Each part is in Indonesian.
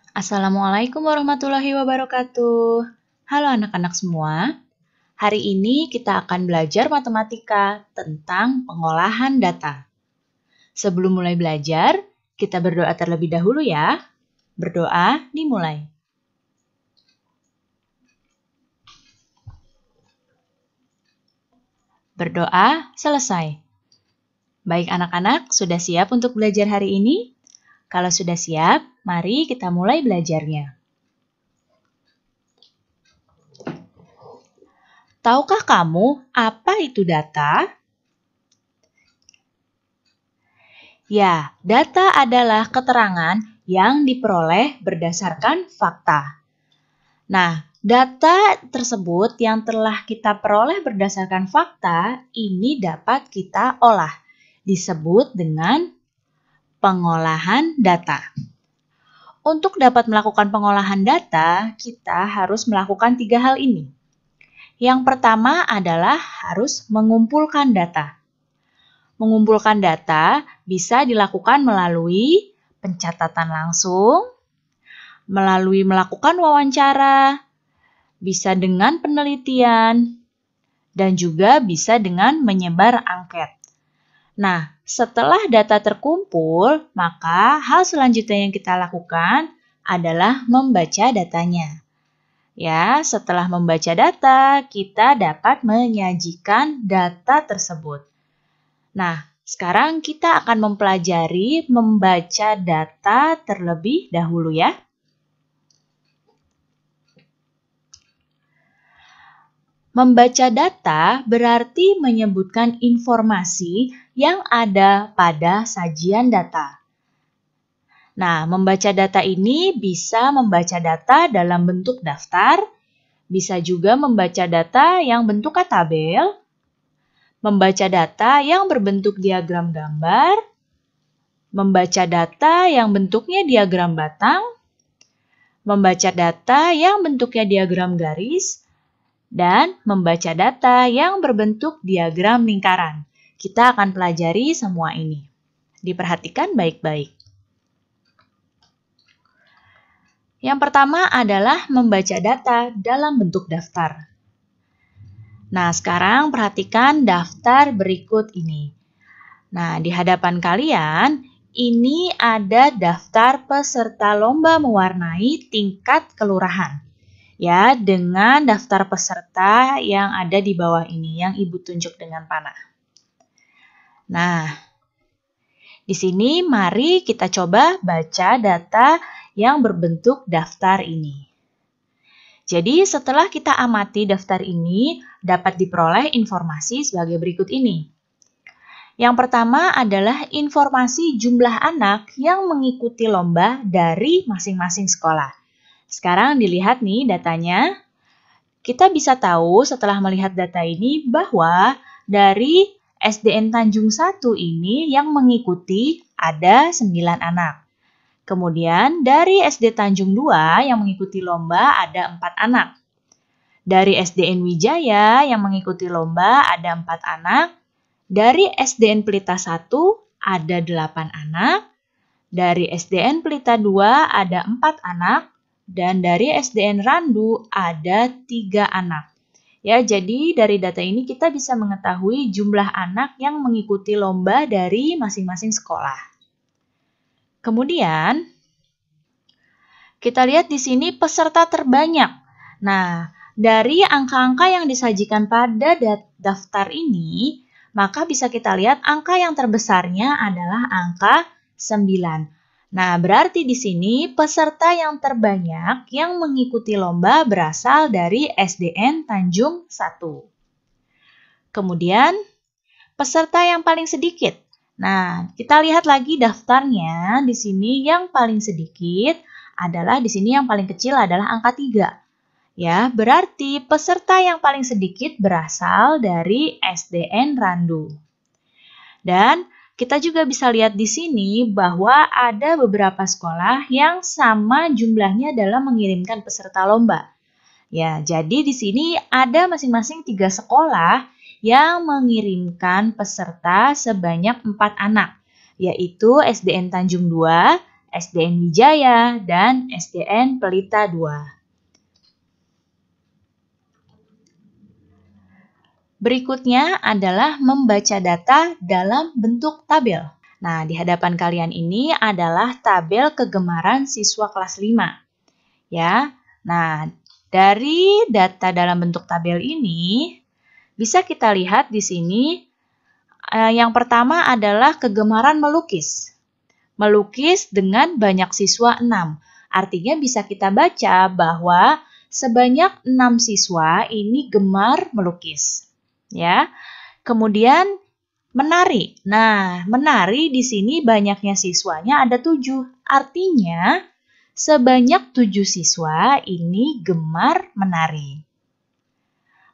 Assalamualaikum warahmatullahi wabarakatuh. Halo anak-anak semua. Hari ini kita akan belajar matematika tentang pengolahan data. Sebelum mulai belajar, kita berdoa terlebih dahulu ya. Berdoa dimulai. Berdoa selesai. Baik anak-anak, sudah siap untuk belajar hari ini? Kalau sudah siap, mari kita mulai belajarnya. Tahukah kamu apa itu data? Ya, data adalah keterangan yang diperoleh berdasarkan fakta. Nah, data tersebut yang telah kita peroleh berdasarkan fakta, ini dapat kita olah. Disebut dengan pengolahan data. Untuk dapat melakukan pengolahan data, kita harus melakukan 3 hal ini. Yang pertama adalah harus mengumpulkan data. Mengumpulkan data bisa dilakukan melalui pencatatan langsung, melalui melakukan wawancara, bisa dengan penelitian, dan juga bisa dengan menyebar angket. Nah, setelah data terkumpul, maka hal selanjutnya yang kita lakukan adalah membaca datanya. Ya, setelah membaca data, kita dapat menyajikan data tersebut. Nah, sekarang kita akan mempelajari membaca data terlebih dahulu ya. Membaca data berarti menyebutkan informasi yang ada pada sajian data. Nah, membaca data ini bisa membaca data dalam bentuk daftar, bisa juga membaca data yang bentuk tabel, membaca data yang berbentuk diagram gambar, membaca data yang bentuknya diagram batang, membaca data yang bentuknya diagram garis, dan membaca data yang berbentuk diagram lingkaran. Kita akan pelajari semua ini. Diperhatikan baik-baik. Yang pertama adalah membaca data dalam bentuk daftar. Nah, sekarang perhatikan daftar berikut ini. Nah, di hadapan kalian, ini ada daftar peserta lomba mewarnai tingkat kelurahan. Ya, dengan daftar peserta yang ada di bawah ini, yang Ibu tunjuk dengan panah. Nah, di sini mari kita coba baca data yang berbentuk daftar ini. Jadi, setelah kita amati daftar ini, dapat diperoleh informasi sebagai berikut ini. Yang pertama adalah informasi jumlah anak yang mengikuti lomba dari masing-masing sekolah. Sekarang dilihat nih datanya. Kita bisa tahu setelah melihat data ini bahwa dari SDN Tanjung 1 ini yang mengikuti ada 9 anak. Kemudian dari SD Tanjung 2 yang mengikuti lomba ada 4 anak. Dari SDN Wijaya yang mengikuti lomba ada 4 anak. Dari SDN Pelita 1 ada 8 anak. Dari SDN Pelita 2 ada 4 anak. Dan dari SDN Randu ada 3 anak. Ya, jadi dari data ini kita bisa mengetahui jumlah anak yang mengikuti lomba dari masing-masing sekolah. Kemudian, kita lihat di sini peserta terbanyak. Nah, dari angka-angka yang disajikan pada daftar ini, maka bisa kita lihat angka yang terbesarnya adalah angka 9. Nah, berarti di sini peserta yang terbanyak yang mengikuti lomba berasal dari SDN Tanjung 1. Kemudian, peserta yang paling sedikit. Nah, kita lihat lagi daftarnya. Di sini yang paling sedikit adalah di sini yang paling kecil adalah angka 3. Ya, berarti peserta yang paling sedikit berasal dari SDN Randu. Dan kita juga bisa lihat di sini bahwa ada beberapa sekolah yang sama jumlahnya dalam mengirimkan peserta lomba. Ya, jadi di sini ada masing-masing 3 sekolah yang mengirimkan peserta sebanyak 4 anak, yaitu SDN Tanjung 2, SDN Wijaya, dan SDN Pelita 2. Berikutnya adalah membaca data dalam bentuk tabel. Nah, di hadapan kalian ini adalah tabel kegemaran siswa kelas 5. Ya. Nah, dari data dalam bentuk tabel ini bisa kita lihat di sini yang pertama adalah kegemaran melukis. Melukis dengan banyak siswa 6. Artinya bisa kita baca bahwa sebanyak 6 siswa ini gemar melukis. Ya. Kemudian menari. Nah, menari di sini banyaknya siswanya ada 7. Artinya sebanyak 7 siswa ini gemar menari.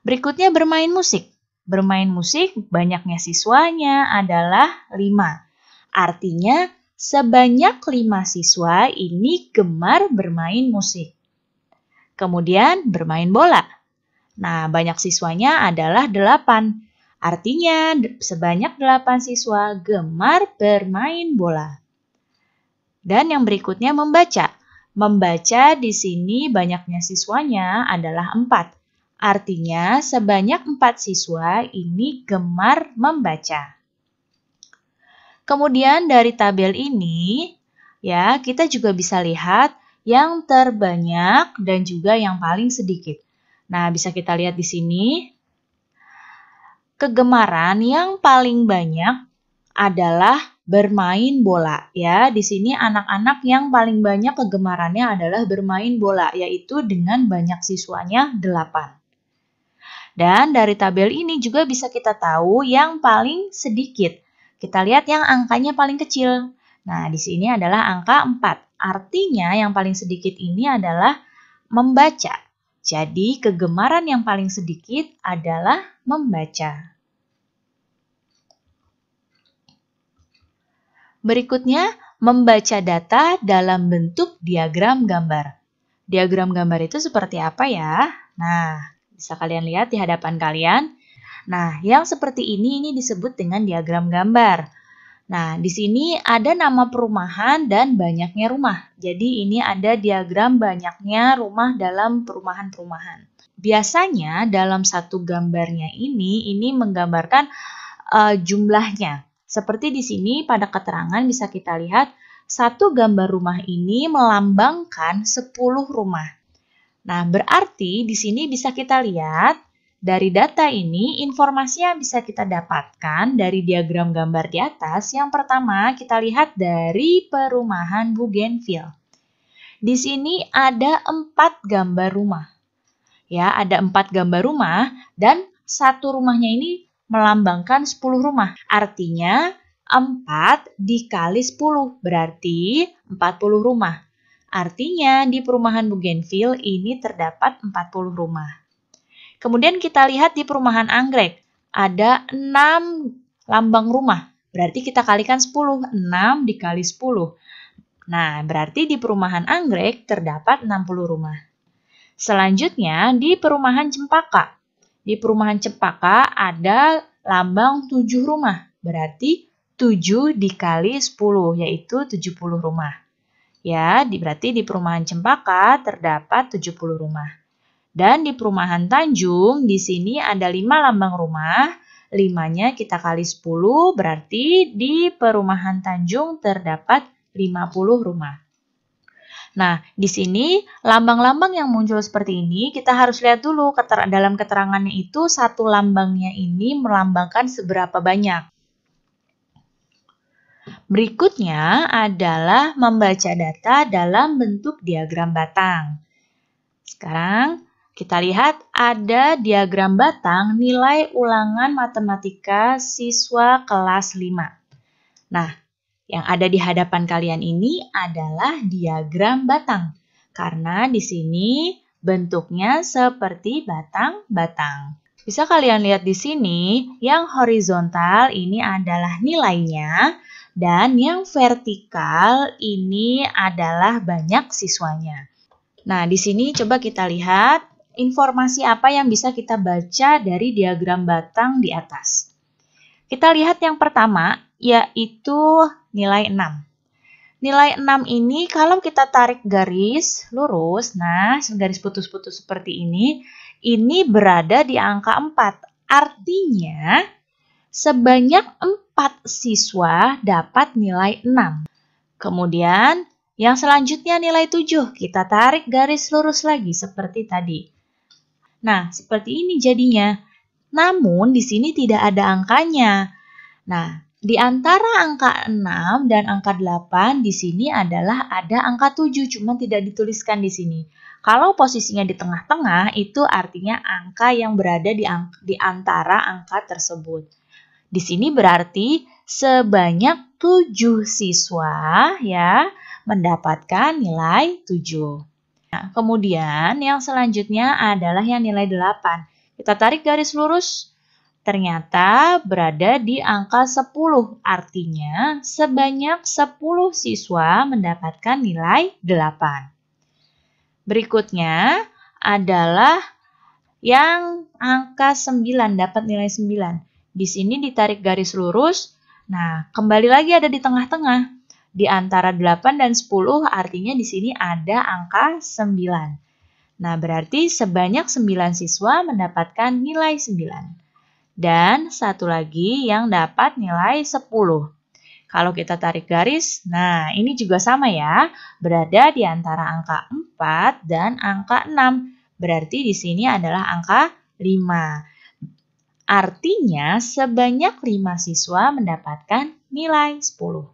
Berikutnya bermain musik. Bermain musik banyaknya siswanya adalah 5. Artinya sebanyak 5 siswa ini gemar bermain musik. Kemudian bermain bola. Nah, banyak siswanya adalah 8. Artinya sebanyak 8 siswa gemar bermain bola. Dan yang berikutnya membaca. Membaca di sini banyaknya siswanya adalah 4. Artinya sebanyak 4 siswa ini gemar membaca. Kemudian dari tabel ini, ya, kita juga bisa lihat yang terbanyak dan juga yang paling sedikit. Nah, bisa kita lihat di sini, kegemaran yang paling banyak adalah bermain bola. Ya, di sini anak-anak yang paling banyak kegemarannya adalah bermain bola, yaitu dengan banyak siswanya 8. Dan dari tabel ini juga bisa kita tahu yang paling sedikit. Kita lihat yang angkanya paling kecil. Nah, di sini adalah angka 4. Artinya yang paling sedikit ini adalah membaca. Jadi, kegemaran yang paling sedikit adalah membaca. Berikutnya, membaca data dalam bentuk diagram gambar. Diagram gambar itu seperti apa ya? Nah, bisa kalian lihat di hadapan kalian. Nah, yang seperti ini disebut dengan diagram gambar. Nah, di sini ada nama perumahan dan banyaknya rumah. Jadi ini ada diagram banyaknya rumah dalam perumahan-perumahan. Biasanya dalam satu gambarnya ini menggambarkan jumlahnya. Seperti di sini pada keterangan bisa kita lihat satu gambar rumah ini melambangkan 10 rumah. Nah, berarti di sini bisa kita lihat dari data ini, informasi yang bisa kita dapatkan dari diagram gambar di atas, yang pertama kita lihat dari perumahan Bougainville. Di sini ada 4 gambar rumah. Ya, ada 4 gambar rumah dan satu rumahnya ini melambangkan 10 rumah. Artinya 4 dikali 10 berarti 40 rumah. Artinya di perumahan Bougainville ini terdapat 40 rumah. Kemudian kita lihat di perumahan Anggrek, ada 6 lambang rumah. Berarti kita kalikan 10, 6 dikali 10. Nah, berarti di perumahan Anggrek terdapat 60 rumah. Selanjutnya di perumahan Cempaka. Di perumahan Cempaka ada lambang 7 rumah. Berarti 7 dikali 10, yaitu 70 rumah. Ya, berarti di perumahan Cempaka terdapat 70 rumah. Dan di perumahan Tanjung, di sini ada 5 lambang rumah. 5-nya kita kali 10, berarti di perumahan Tanjung terdapat 50 rumah. Nah, di sini lambang-lambang yang muncul seperti ini, kita harus lihat dulu dalam keterangannya itu satu lambangnya ini melambangkan seberapa banyak. Berikutnya adalah membaca data dalam bentuk diagram batang. Sekarang, kita lihat ada diagram batang nilai ulangan matematika siswa kelas 5. Nah, yang ada di hadapan kalian ini adalah diagram batang. Karena di sini bentuknya seperti batang-batang. Bisa kalian lihat di sini, yang horizontal ini adalah nilainya dan yang vertikal ini adalah banyak siswanya. Nah, di sini coba kita lihat informasi apa yang bisa kita baca dari diagram batang di atas. Kita lihat yang pertama, yaitu nilai 6. Nilai 6 ini kalau kita tarik garis lurus, nah garis putus-putus seperti ini berada di angka 4. Artinya sebanyak 4 siswa dapat nilai 6. Kemudian yang selanjutnya nilai 7. Kita tarik garis lurus lagi seperti tadi. Nah, seperti ini jadinya. Namun di sini tidak ada angkanya. Nah, di antara angka 6 dan angka 8 di sini adalah ada angka 7, cuma tidak dituliskan di sini. Kalau posisinya di tengah-tengah, itu artinya angka yang berada di antara angka tersebut. Di sini berarti sebanyak 7 siswa ya mendapatkan nilai 7. Nah, kemudian yang selanjutnya adalah yang nilai 8. Kita tarik garis lurus, ternyata berada di angka 10. Artinya sebanyak 10 siswa mendapatkan nilai 8. Berikutnya adalah yang angka 9 dapat nilai 9. Di sini ditarik garis lurus. Nah, kembali lagi ada di tengah-tengah. Di antara 8 dan 10 artinya di sini ada angka 9. Nah, berarti sebanyak 9 siswa mendapatkan nilai 9. Dan satu lagi yang dapat nilai 10. Kalau kita tarik garis, nah ini juga sama ya, berada di antara angka 4 dan angka 6. Berarti di sini adalah angka 5. Artinya sebanyak 5 siswa mendapatkan nilai 10.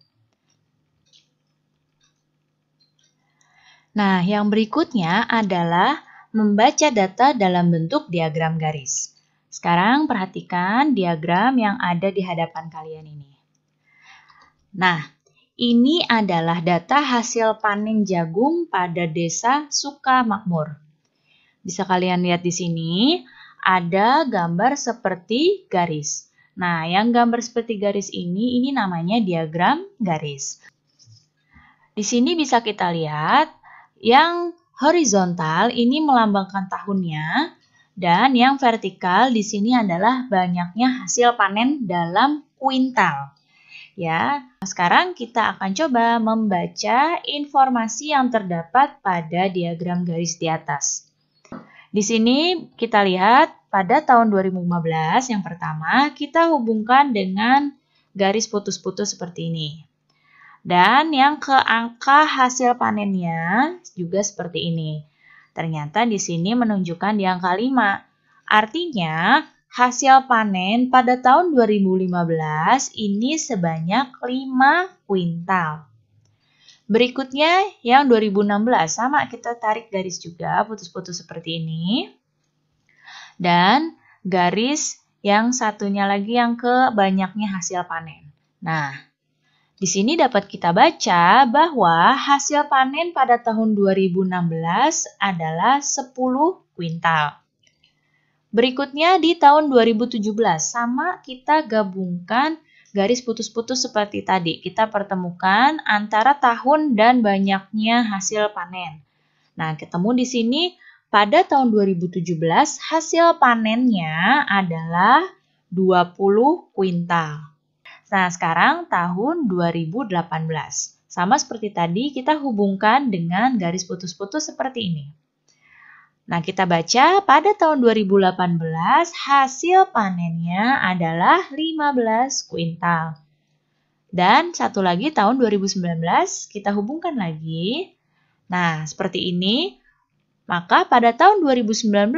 Nah, yang berikutnya adalah membaca data dalam bentuk diagram garis. Sekarang perhatikan diagram yang ada di hadapan kalian ini. Nah, ini adalah data hasil panen jagung pada desa Sukamakmur. Bisa kalian lihat di sini, ada gambar seperti garis. Nah, yang gambar seperti garis ini namanya diagram garis. Di sini bisa kita lihat, yang horizontal ini melambangkan tahunnya, dan yang vertikal di sini adalah banyaknya hasil panen dalam kuintal. Ya, sekarang kita akan coba membaca informasi yang terdapat pada diagram garis di atas. Di sini kita lihat pada tahun 2015 yang pertama kita hubungkan dengan garis putus-putus seperti ini. Dan yang ke angka hasil panennya juga seperti ini. Ternyata di sini menunjukkan di angka 5. Artinya hasil panen pada tahun 2015 ini sebanyak 5 kuintal. Berikutnya yang 2016, sama kita tarik garis juga putus-putus seperti ini. Dan garis yang satunya lagi yang ke banyaknya hasil panen. Nah, di sini dapat kita baca bahwa hasil panen pada tahun 2016 adalah 10 kuintal. Berikutnya di tahun 2017, sama kita gabungkan garis putus-putus seperti tadi. Kita pertemukan antara tahun dan banyaknya hasil panen. Nah, ketemu di sini pada tahun 2017 hasil panennya adalah 20 kuintal. Nah, sekarang tahun 2018. Sama seperti tadi, kita hubungkan dengan garis putus-putus seperti ini. Nah, kita baca pada tahun 2018 hasil panennya adalah 15 kuintal. Dan satu lagi tahun 2019 kita hubungkan lagi. Nah, seperti ini. Maka pada tahun 2019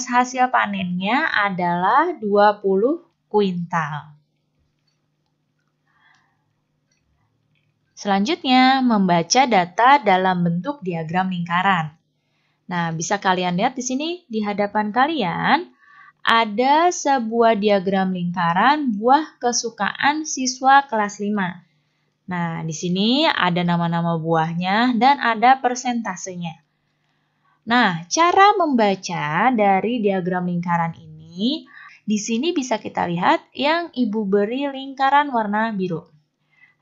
hasil panennya adalah 20 kuintal. Selanjutnya, membaca data dalam bentuk diagram lingkaran. Nah, bisa kalian lihat di sini di hadapan kalian ada sebuah diagram lingkaran buah kesukaan siswa kelas 5. Nah, di sini ada nama-nama buahnya dan ada persentasenya. Nah, cara membaca dari diagram lingkaran ini, di sini bisa kita lihat yang Ibu beri lingkaran warna biru.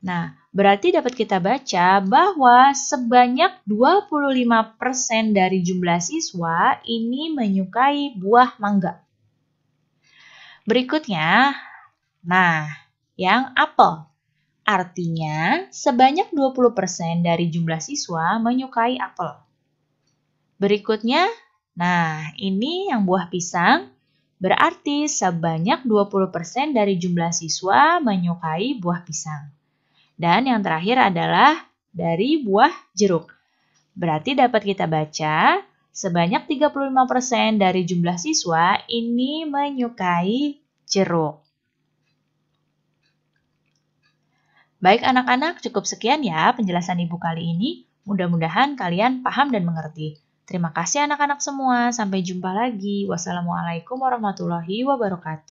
Nah, berarti dapat kita baca bahwa sebanyak 25% dari jumlah siswa ini menyukai buah mangga. Berikutnya, nah, yang apel. Artinya, sebanyak 20% dari jumlah siswa menyukai apel. Berikutnya, nah ini yang buah pisang, berarti sebanyak 20% dari jumlah siswa menyukai buah pisang. Dan yang terakhir adalah dari buah jeruk. Berarti dapat kita baca, sebanyak 35% dari jumlah siswa ini menyukai jeruk. Baik anak-anak, cukup sekian ya penjelasan Ibu kali ini. Mudah-mudahan kalian paham dan mengerti. Terima kasih anak-anak semua. Sampai jumpa lagi. Wassalamualaikum warahmatullahi wabarakatuh.